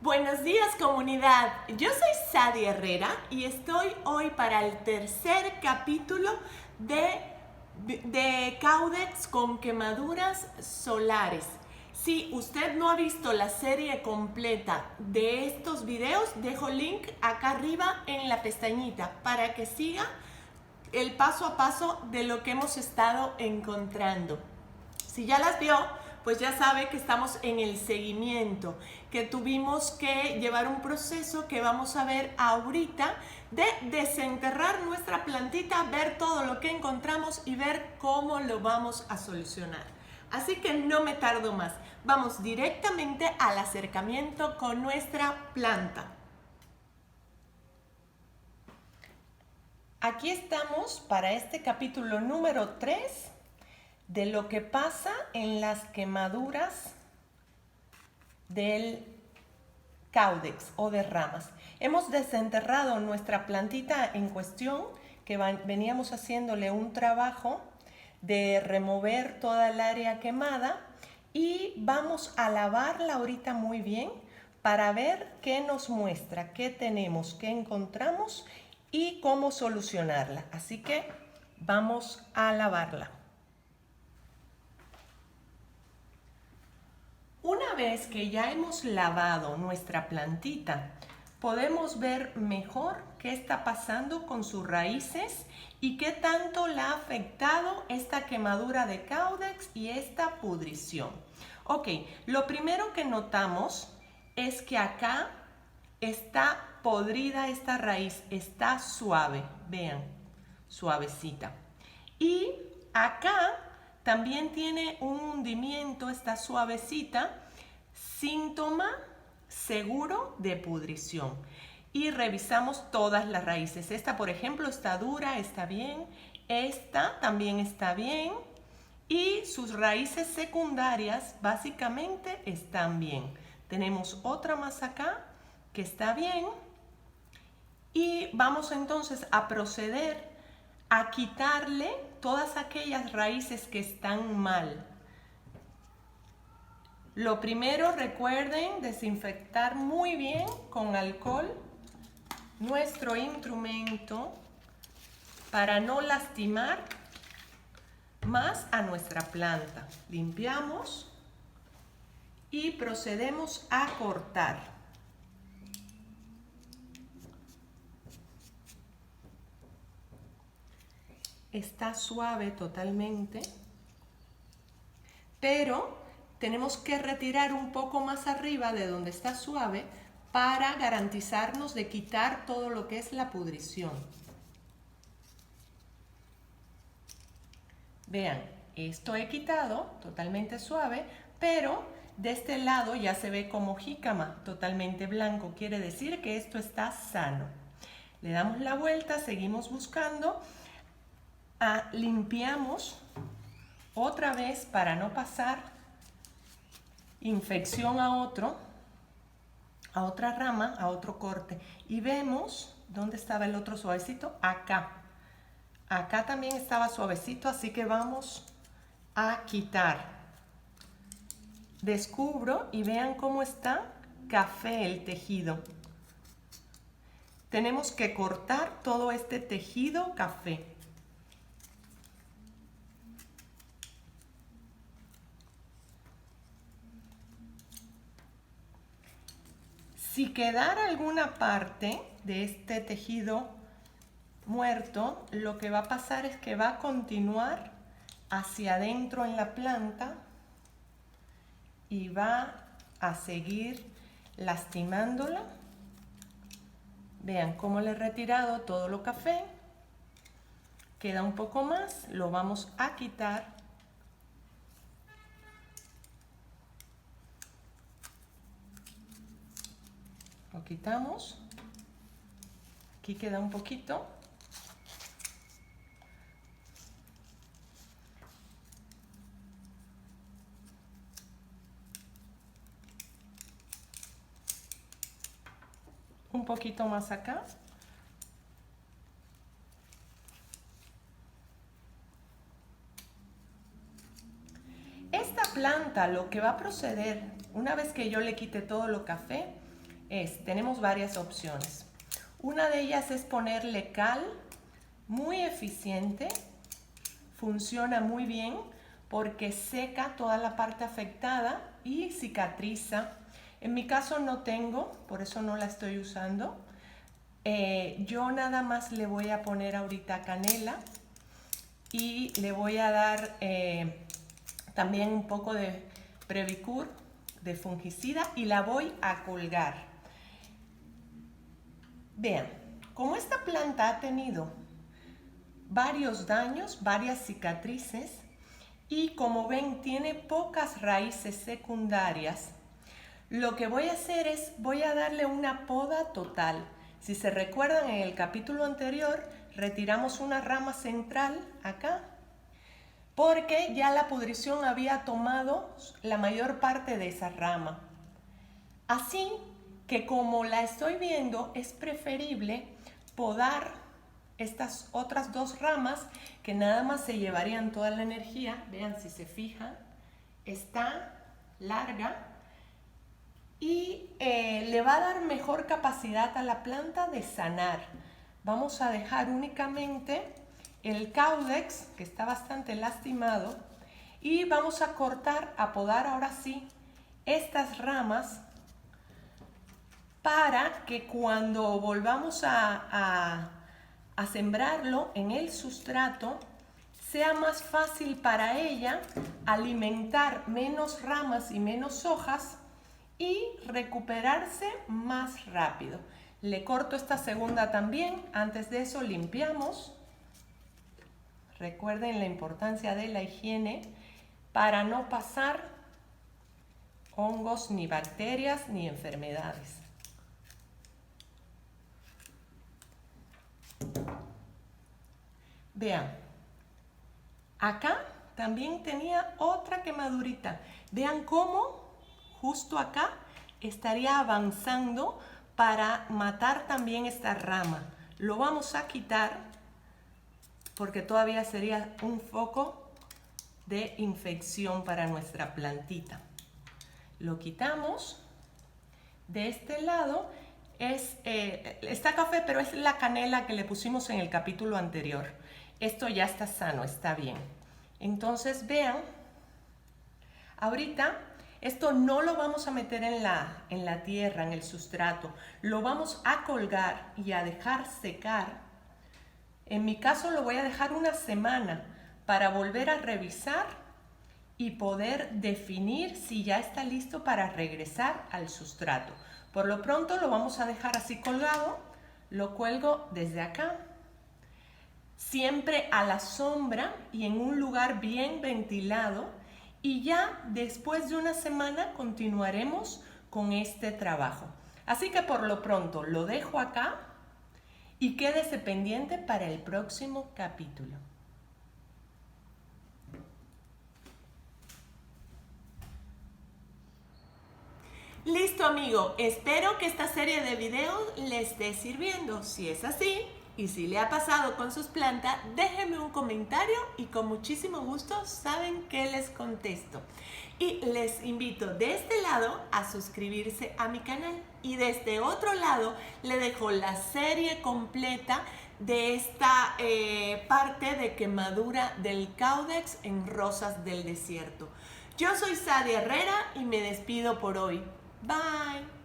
Buenos días, comunidad. Yo soy Sadie Herrera y estoy hoy para el tercer capítulo de Caudex con quemaduras solares. Si usted no ha visto la serie completa de estos videos, dejo link acá arriba en la pestañita para que siga el paso a paso de lo que hemos estado encontrando. Si ya las vio, pues ya sabe que estamos en el seguimiento, que tuvimos que llevar un proceso que vamos a ver ahorita de desenterrar nuestra plantita, ver todo lo que encontramos y ver cómo lo vamos a solucionar. Así que no me tardo más, vamos directamente al acercamiento con nuestra planta. Aquí estamos para este capítulo número 3 de lo que pasa en las quemaduras del caudex o de ramas. Hemos desenterrado nuestra plantita en cuestión, que veníamos haciéndole un trabajo de remover toda el área quemada y vamos a lavarla ahorita muy bien para ver qué nos muestra, qué tenemos, qué encontramos y cómo solucionarla. Así que vamos a lavarla. Una vez que ya hemos lavado nuestra plantita, podemos ver mejor qué está pasando con sus raíces y qué tanto la ha afectado esta quemadura de caudex y esta pudrición. Ok, lo primero que notamos es que acá está podrida esta raíz, está suave, vean, suavecita. Y acá también tiene un hundimiento, está suavecita, síntoma seguro de pudrición. Y revisamos todas las raíces. Esta, por ejemplo, está dura, está bien. Esta también está bien. Y sus raíces secundarias básicamente están bien. Tenemos otra más acá que está bien. Y vamos entonces a proceder a quitarle todas aquellas raíces que están mal. Lo primero, recuerden desinfectar muy bien con alcohol nuestro instrumento para no lastimar más a nuestra planta. Limpiamos y procedemos a cortar. Está suave totalmente, pero tenemos que retirar un poco más arriba de donde está suave para garantizarnos de quitar todo lo que es la pudrición. Vean, esto he quitado totalmente suave, pero de este lado ya se ve como jícama, totalmente blanco. Quiere decir que esto está sano. Le damos la vuelta, seguimos buscando. Limpiamos otra vez para no pasar infección a otra rama, a otro corte. Y vemos dónde estaba el otro suavecito, acá. Acá también estaba suavecito, así que vamos a quitar. Descubro y vean cómo está café el tejido. Tenemos que cortar todo este tejido café. Si quedara alguna parte de este tejido muerto, lo que va a pasar es que va a continuar hacia adentro en la planta y va a seguir lastimándola. Vean cómo le he retirado todo lo café. Queda un poco más, lo vamos a quitar. Lo quitamos. Aquí queda un poquito. Un poquito más acá. Esta planta lo que va a proceder, una vez que yo le quite todo lo café, tenemos varias opciones. Una de ellas es ponerle cal, muy eficiente, funciona muy bien porque seca toda la parte afectada y cicatriza. En mi caso no tengo, por eso no la estoy usando. Yo nada más le voy a poner ahorita canela y le voy a dar también un poco de Previcur, de fungicida, y la voy a colgar. Vean, como esta planta ha tenido varios daños, varias cicatrices, y como ven tiene pocas raíces secundarias, lo que voy a hacer es, voy a darle una poda total. Si se recuerdan, en el capítulo anterior retiramos una rama central acá, porque ya la pudrición había tomado la mayor parte de esa rama. Así que como la estoy viendo, es preferible podar estas otras dos ramas que nada más se llevarían toda la energía. Vean, si se fijan, está larga y le va a dar mejor capacidad a la planta de sanar. Vamos a dejar únicamente el caudex, que está bastante lastimado, y vamos a cortar, a podar ahora sí estas ramas para que cuando volvamos a sembrarlo en el sustrato sea más fácil para ella alimentar menos ramas y menos hojas y recuperarse más rápido. Le corto esta segunda también. Antes de eso limpiamos. Recuerden la importancia de la higiene para no pasar hongos, ni bacterias, ni enfermedades. Vean, acá también tenía otra quemadurita. Vean cómo justo acá estaría avanzando para matar también esta rama. Lo vamos a quitar porque todavía sería un foco de infección para nuestra plantita. Lo quitamos. De este lado está café, pero es la canela que le pusimos en el capítulo anterior. Esto ya está sano, está bien. Entonces vean, ahorita esto no lo vamos a meter en la tierra, en el sustrato. Lo vamos a colgar y a dejar secar. En mi caso lo voy a dejar una semana para volver a revisar y poder definir si ya está listo para regresar al sustrato. Por lo pronto lo vamos a dejar así colgado. Lo cuelgo desde acá, siempre a la sombra y en un lugar bien ventilado. Y ya después de una semana continuaremos con este trabajo. Así que por lo pronto lo dejo acá y quédese pendiente para el próximo capítulo. Listo, amigo, espero que esta serie de videos le esté sirviendo. Si es así y si le ha pasado con sus plantas, déjenme un comentario y con muchísimo gusto saben que les contesto. Y les invito de este lado a suscribirse a mi canal y de este otro lado le dejo la serie completa de esta parte de quemadura del caudex en rosas del desierto. Yo soy Sadia Herrera y me despido por hoy. Bye.